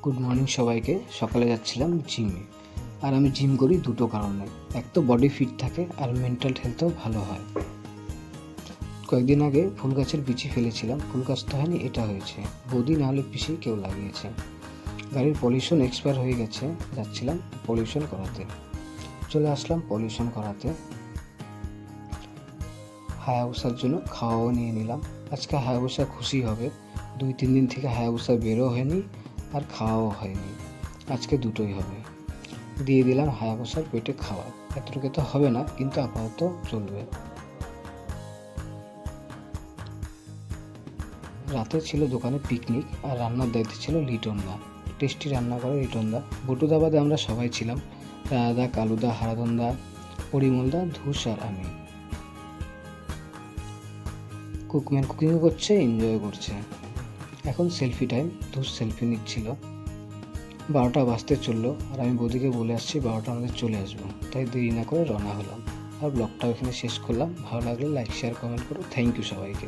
Good morning সবাইকে। সকালে যাচ্ছিলাম জিমে। আর আমি জিম করি দুটো কারণে, এক তো বডি ফিট থাকে আর মেন্টাল হেলথও ভালো হয়। কয়েকদিন আগে ফুল গাছের বিচি ফেলেছিলাম, ফুল গাছটা হয়নি, এটা হয়েছে। বৌদি না হলে পিসি কেউ লাগিয়েছে। গাড়ির পলিউশন এক্সপায়ার হয়ে গেছে, যাচ্ছিলাম পলিউশন করাতে। চলে আসলাম পলিউশন করাতে। হায়াবুসার জন্য খাওয়াও নিয়ে নিলাম। আজকে হায়াবুসা খুশি হবে, 2-3 দিন থেকে হায়াবুসা বেরো হয়নি আর খাওয়াও হয়নি। আজকে দুটোই হবে। দিয়ে দিলাম হায়াবুসার পেটে খাওয়া। এতটুকু তো হবে না, কিন্তু আপাতত চলবে। রাতে ছিল দোকানে পিকনিক, আর রান্নার দায়িত্বে ছিল লিটনদা। টেস্টি রান্না করে লিটনদা। বটুদা বাদে আমরা সবাই ছিলাম, রায়াদা, কালুদা, হারাধনদা, পরিমলদা, ধূস আর আমি। কুকম্যান কুকিংও করছে, এনজয় করছে। এখন সেলফি টাইম। ধূস সেলফি নিচ্ছিল। 12টা বাজতে চললো, আর আমি বৌদিকে বলে আসছি 12টা আমাদের চলে আসবো, তাই দেরি না করে রওনা হলাম। আর ব্লগটাও এখানে শেষ করলাম। ভালো লাগলে লাইক, শেয়ার, কমেন্ট করো। থ্যাংক ইউ সবাইকে।